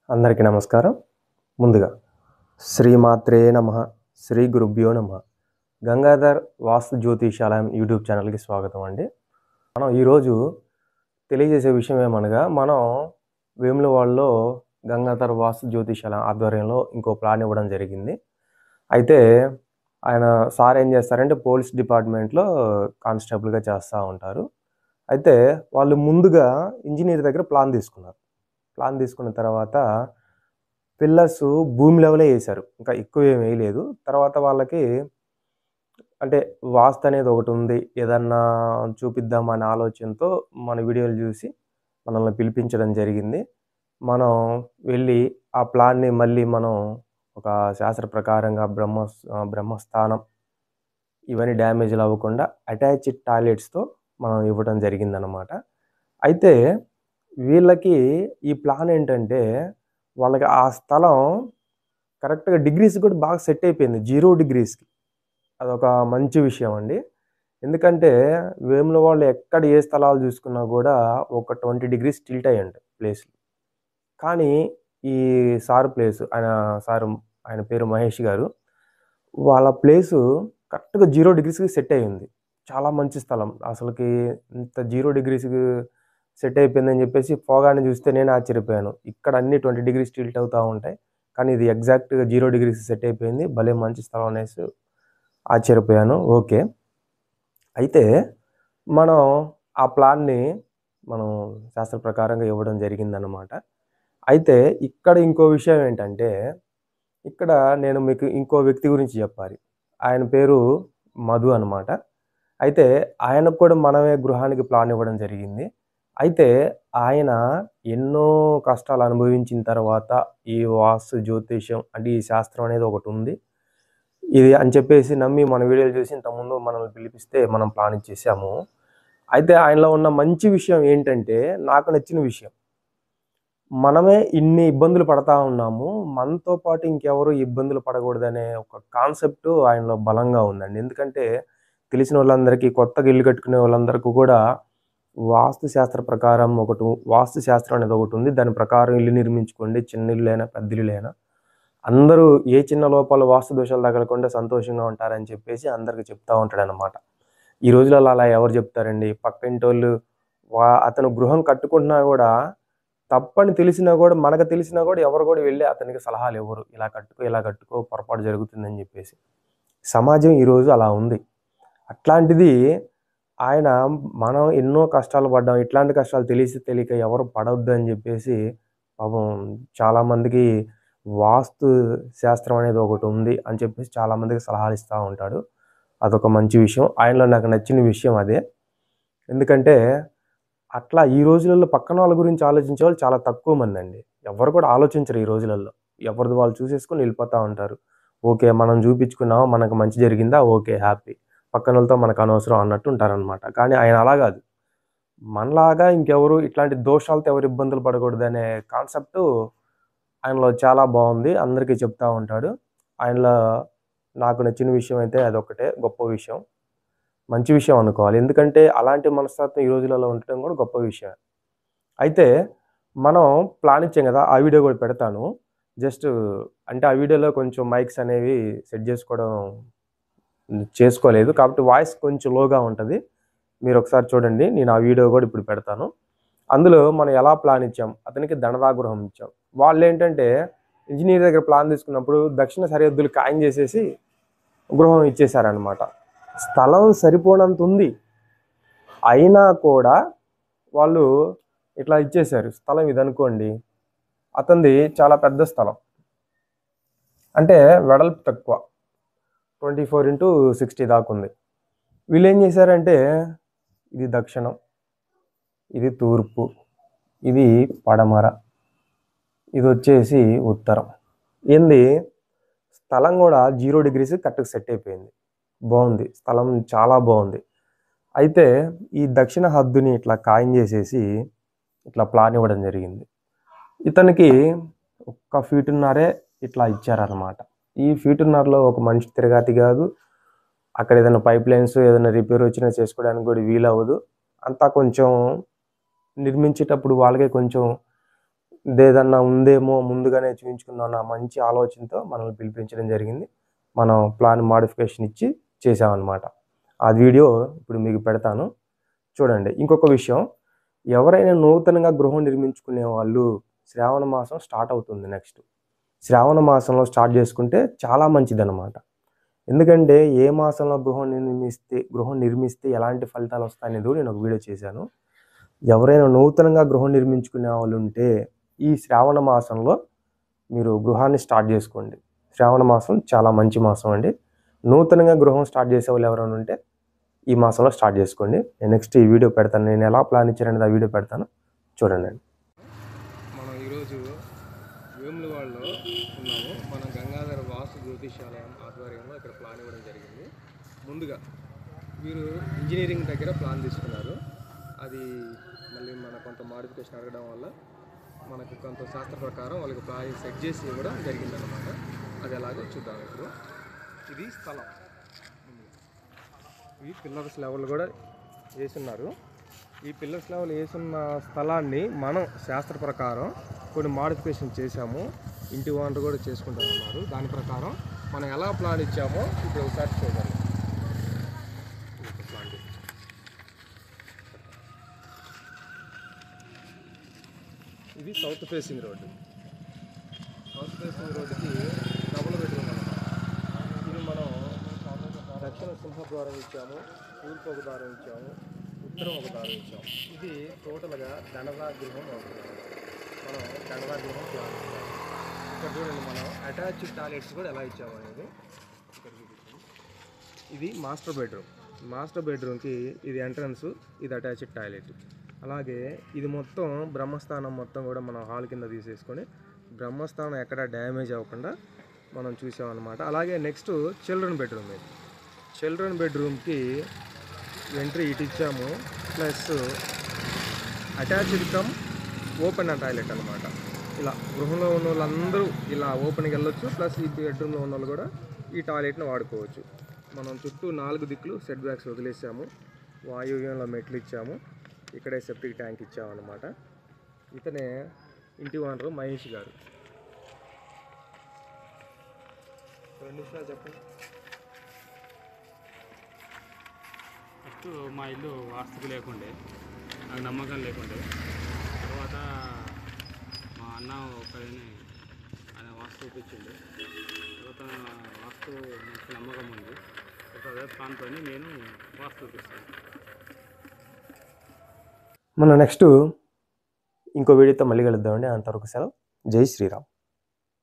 అందరికీ నమస్కారం. ముందుగా శ్రీమాత్రే నమః, శ్రీ గురుభ్యో నమః. గంగాధర్ వాస్తు జ్యోతిషాలయం యూట్యూబ్ ఛానల్కి స్వాగతం అండి. మనం ఈరోజు తెలియజేసే విషయం ఏమనగా, మనం వేములవాడలో గంగాధర్ వాస్తు జ్యోతిషాలయం ఆధ్వర్యంలో ఇంకో ప్లాన్ ఇవ్వడం జరిగింది. అయితే ఆయన సార్ ఏం చేస్తారంటే పోలీస్ డిపార్ట్మెంట్లో కానిస్టేబుల్గా చేస్తూ ఉంటారు. అయితే వాళ్ళు ముందుగా ఇంజనీర్ దగ్గర ప్లాన్ తీసుకున్నారు. ప్లాన్ తీసుకున్న తర్వాత పిల్లర్స్ భూమి లెవెలే వేశారు. ఇంకా ఎక్కువ ఏమి వేయలేదు. తర్వాత వాళ్ళకి అంటే వాస్తు అనేది ఒకటి ఉంది, ఏదన్నా చూపిద్దాం అనే ఆలోచనతో మన వీడియోలు చూసి మనల్ని పిలిపించడం జరిగింది. మనం వెళ్ళి ఆ ప్లాన్ని మళ్ళీ మనం ఒక శాస్త్ర ప్రకారంగా బ్రహ్మస్థానం ఇవన్నీ డ్యామేజ్లు అవ్వకుండా అటాచ్డ్ టాయిలెట్స్తో మనం ఇవ్వడం జరిగిందనమాట. అయితే వీళ్ళకి ఈ ప్లాన్ ఏంటంటే, వాళ్ళకి ఆ స్థలం కరెక్ట్‌గా డిగ్రీస్ కూడా బాగా సెట్ అయిపోయింది. 0 డిగ్రీస్‌కి. అదొక మంచి విషయం అండి. ఎందుకంటే వేములవాడలో ఎక్కడ ఏ స్థలాలు చూసుకున్నా కూడా ఒక 20 డిగ్రీస్ టిల్ట్ అయ్యి ఉంటాయి ప్లేస్‌లు. కానీ ఈ సార్ ప్లేసు ఆయన పేరు మహేష్ గారు. వాళ్ళ ప్లేసు కరెక్ట్‌గా 0 డిగ్రీస్‌కి సెట్ అయ్యింది. చాలా మంచి స్థలం. అసలకి ఇంత 0 డిగ్రీస్‌కి సెట్ అయిపోయిందని చెప్పేసి పోగానే చూస్తే నేను ఆశ్చర్యపోయాను. ఇక్కడ అన్నీ 20 డిగ్రీస్ టిల్ట్ అవుతా ఉంటాయి. కానీ ఇది ఎగ్జాక్ట్‌గా 0 డిగ్రీస్ సెట్ అయిపోయింది. భలే మంచి స్థలం అనేసి ఆశ్చర్యపోయాను. ఓకే. అయితే మనం ఆ ప్లాన్‌ని మనం శాస్త్ర ప్రకారంగా ఇవ్వడం జరిగిందనమాట. అయితే ఇక్కడ ఇంకో విషయం ఏంటంటే, ఇక్కడ నేను మీకు ఇంకో వ్యక్తి గురించి చెప్పాలి. ఆయన పేరు మధు అనమాట. అయితే ఆయనకు కూడా మనమే గృహానికి ప్లాన్ ఇవ్వడం జరిగింది. అయితే ఆయన ఎన్నో కష్టాలు అనుభవించిన తర్వాత ఈ వాస్తు జ్యోతిష్యం అంటే ఈ శాస్త్రం అనేది ఒకటుంది. ఇది అని చెప్పేసి నమ్మి మన వీడియోలు చూసి ఇంతకుముందు మనల్ని పిలిపిస్తే మనం ప్లాన్ ఇచ్చేసాము. అయితే ఆయనలో ఉన్న మంచి విషయం ఏంటంటే, నాకు నచ్చిన విషయం, మనమే ఇన్ని ఇబ్బందులు పడతా ఉన్నాము, మనతో పాటు ఇంకెవరు ఇబ్బందులు పడకూడదనే ఒక కాన్సెప్ట్ ఆయనలో బలంగా ఉందండి. ఎందుకంటే తెలిసిన వాళ్ళందరికీ, కొత్తగా ఇల్లు కట్టుకునే వాళ్ళందరికీ కూడా వాస్తు వాస్తు శాస్త్రం అనేది ఒకటుంది. దాని ప్రకారం ఇల్లు నిర్మించుకోండి. చిన్న ఇల్లైనా, పెద్ద ఇల్లులైనా అందరూ ఏ చిన్న లోపాలు, వాస్తు దోషాలు తగలకుండా సంతోషంగా ఉంటారని చెప్పేసి అందరికి చెప్తా ఉంటాడనమాట. ఈ రోజులలో అలా ఎవరు చెప్తారండి? పక్కింటోళ్ళు అతను గృహం కట్టుకుంటున్నా గూడా, తప్పని తెలిసినా గూడా, మనకు తెలిసినా గూడా ఎవరు గూడా వెళ్లి అతనికి సలహాలు ఇవ్వరు. ఇలా కట్టుకో, ఇలా కట్టుకో, పొరపాటు జరుగుతుందని జెప్పేసి. సమాజం ఈరోజు అలా ఉంది. అట్లాంటిది ఆయన, మనం ఎన్నో కష్టాలు పడ్డాం. ఇట్లాంటి కష్టాలు తెలియక ఎవరు పడొద్దని జెప్పేసి పాపం చాలామందికి వాస్తు శాస్త్రం అనేది ఒకటుంది అని చెప్పేసి చాలామందికి సలహాలు ఇస్తా ఉంటాడు. అదొక మంచి విషయం. ఆయనలో నాకు నచ్చిన విషయం అదే. ఎందుకంటే అట్లా ఈ రోజులలో పక్కన వాళ్ళ గురించి ఆలోచించేవాళ్ళు చాలా తక్కువ మందండి. ఎవ్వరు కూడా ఆలోచించరు ఈ రోజులలో. ఎవరిది వాళ్ళు చూసేసుకొని వెళ్ళిపోతా ఉంటారు. ఓకే. మనం చూపించుకున్నామా, మనకు మంచి జరిగిందా, ఓకే, హ్యాపీ. పక్కనోళ్ళతో మనకు అనవసరం అన్నట్టు ఉంటారనమాట. కానీ ఆయన అలా గాదు. మనలాగా ఇంకెవరు ఇట్లాంటి దోషాలతో ఎవరు ఇబ్బందులు పడకూడదనే కాన్సెప్టు ఆయనలో చాలా బావుంది. అందరికీ చెప్తా ఉంటాడు. ఆయనలో నాకు నచ్చిన విషయం అయితే అదొక్కటే గొప్ప విషయం. మంచి విషయం అనుకోవాలి. ఎందుకంటే అలాంటి మనస్తత్వం ఈ రోజులలో ఉండటం కూడా గొప్ప విషయమే. అయితే మనం ప్లాన్ ఇచ్చాం గదా! ఆ వీడియో గూడా పెడతాను. జస్ట్ అంటే ఆ వీడియోలో కొంచెం మైక్స్ అనేవి సెట్ చేసుకోలేదు. కాబట్టి వాయిస్ కొంచెం లోగా ఉంటది. మీరొకసారి చూడండి. నేను ఆ వీడియో గూడా ఇప్పుడు పెడతాను. అందులో మనం ఎలా ప్లాన్ ఇచ్చాం, అతనికి దండదా గృహం ఇచ్చాం. వాళ్ళేంటంటే ఇంజినీర్ దగ్గర ప్లాన్ తీసుకున్నప్పుడు దక్షిణ సరిహద్దులు ఖాయం చేసేసి గృహం ఇచ్చేసారనమాట. స్థలం సరిపోనంత ఉంది. అయినా కూడా వాళ్ళు ఇట్లా ఇచ్చేశారు. స్థలం ఇదనుకోండి. అతనిది చాలా పెద్ద స్థలం. అంటే వెడల్పు తక్కువ. 24x60 దాకుంది. వీళ్ళేం చేశారంటే, ఇది దక్షిణం, ఇది తూర్పు, ఇది పడమర, ఇదొచ్చేసి ఉత్తరం. స్థలం కూడా 0 డిగ్రీస్ కరెక్ట్‌గా సెట్ అయిపోయింది. బావుంది. స్థలం చాలా బావుంది. అయితే ఈ దక్షిణ హద్దుని ఇట్లా ఖాయం చేసేసి ఇట్లా ప్లాన్ ఇవ్వడం జరిగింది. ఇతనికి ఒక్క ఫీటున్నరే ఇట్లా ఇచ్చారనమాట. ఈ ఫీటున్నరలో ఒక మనిషి తిరగాతి గాదు. అక్కడ ఏదైనా పైప్ లైన్స్ ఏదైనా రిపేర్ వచ్చినా చేసుకోవడానికి కూడా వీలవ్వదు. అంతా కొంచెం నిర్మించేటప్పుడు వాళ్ళకే కొంచెం ఏదన్నా ఉందేమో ముందుగానే చూయించుకుందాం అన్న మంచి ఆలోచనతో మనల్ని పిలిపించడం జరిగింది. మనం ప్లాన్ మోడిఫికేషన్ ఇచ్చి చేశామనమాట. ఆ వీడియో ఇప్పుడు మీకు పెడతాను చూడండి. ఇంకొక విషయం, ఎవరైనా నూతనంగా గృహం నిర్మించుకునే వాళ్ళు శ్రావణ మాసం స్టార్ట్ అవుతుంది నెక్స్ట్. శ్రావణ మాసంలో స్టార్ట్ చేసుకుంటే చాలా మంచిదనమాట. ఎందుకంటే ఏ మాసంలో గృహం నిర్మిస్తే ఎలాంటి ఫలితాలు వస్తాయనేది కూడా నేను ఒక వీడియో చేశాను. ఎవరైనా నూతనంగా గృహం నిర్మించుకునే వాళ్ళు ఉంటే ఈ శ్రావణ మాసంలో మీరు గృహాన్ని స్టార్ట్ చేసుకోండి. శ్రావణ మాసం చాలా మంచి మాసం అండి. నూతనంగా గృహం స్టార్ట్ చేసే వాళ్ళు ఎవరైనా ఉంటే ఈ మాసంలో స్టార్ట్ చేసుకోండి. నేను నెక్స్ట్ ఈ వీడియో పెడతాను. నేను ఎలా ప్లాన్ ఇచ్చాననేది ఆ వీడియో పెడతాను చూడండి. మనం ఈరోజు వేములవాడలో ఉన్నాము. మనం గంగాధర వాస్తు జ్యోతిషాలయం ఆధ్వర్యంలో ఇక్కడ ప్లాన్ ఇవ్వడం జరిగింది. ముందుగా వీరు ఇంజనీరింగ్ దగ్గర ప్లాన్ తీసుకున్నారు. అది మళ్ళీ మన కొంత మాడిఫికేషన్ అడగడం వల్ల మనకు కొంత శాస్త్ర ప్రకారం వాళ్ళకి ప్లాన్ సెట్ చేసి ఇవ్వడం జరిగిందనమాట. అది ఎలాగో చూద్దాం. ఇప్పుడు ఇది స్థలం, ఈ పిల్లర్స్ లెవెల్ కూడా వేసున్నారు. ఈ పిల్లర్స్ లెవెల్ వేసున్న స్థలాన్ని మనం శాస్త్ర ప్రకారం కొన్ని మాడిఫికేషన్ చేశాము. ఇంటి ఓనర్ కూడా చేసుకుంటామన్నారు. దాని ప్రకారం మనం ఎలా ప్లాన్ ఇచ్చామో ఇప్పుడు ఒకసారి చూద్దాం. ఇది south facing road. South facing రోడ్డుకి డబుల్ బెడ్రూమ్ అన్నమాట. ఇది మనం దక్షిణ సింహద్వారం ఇచ్చాము, తూర్పు ఒక ద్వారం ఇచ్చాము, ఉత్తరం ఒక ద్వారం ఇచ్చాము. ఇది టోటల్గా దండరాగృహం అవుతుంది. మనం దండరాగృహం ప్లాన్ ఇచ్చాము. ఇక్కడ చూడండి, మనం అటాచ్డ్ టాయిలెట్స్ కూడా ఎలా ఇచ్చాము అనేది ఇక్కడ చూపించాము. ఇది మాస్టర్ బెడ్రూమ్. మాస్టర్ బెడ్రూమ్కి ఇది ఎంట్రన్స్, ఇది అటాచ్డ్ టాయిలెట్. అలాగే ఇది మొత్తం బ్రహ్మస్థానం మొత్తం కూడా మనం హాల్ కింద తీసేసుకొని బ్రహ్మస్థానం ఎక్కడ డ్యామేజ్ అవ్వకుండా మనం చూసామన్నమాట. అలాగే నెక్స్ట్ చిల్డ్రన్ బెడ్రూమ్. ఇది చిల్డ్రన్ బెడ్రూమ్కి ఎంట్రీ ఇటు ఇచ్చాము, plus attached come open toilet అనమాట. ఇలా గృహంలో ఉన్న వాళ్ళందరూ ఇలా ఓపెన్కి వెళ్ళొచ్చు, ప్లస్ ఈ బెడ్రూమ్లో ఉన్న వాళ్ళు కూడా ఈ టాయిలెట్ని వాడుకోవచ్చు. మనం చుట్టూ 4 దిక్కులు సెట్ బ్యాక్స్ వదిలేసాము. వాయువ్యంలో మెట్లు ఇచ్చాము, ఇక్కడే సెప్టిక్ ట్యాంక్ ఇచ్చామన్నమాట. ఇతనే ఇంటి ఓనరు మహేష్ గారు. 2 నిమిషాలు చెప్పండి. ఫస్ట్ మా ఇల్లు వాస్తుకు లేకుండే, నాకు నమ్మకం లేకుండే. తర్వాత మా అన్న ఒకరిని ఆయన వాస్తు చూపించిండు. తర్వాత వాస్తు మంచి నమ్మకం ఉంది. అదే ప్లాన్తో నేను వాస్తు చూపిస్తాను. మన నెక్స్ట్ ఇంకో వీడియోతో మళ్ళీ కలుద్దామండి. అంతవరకు సెలవు. జై శ్రీరామ్.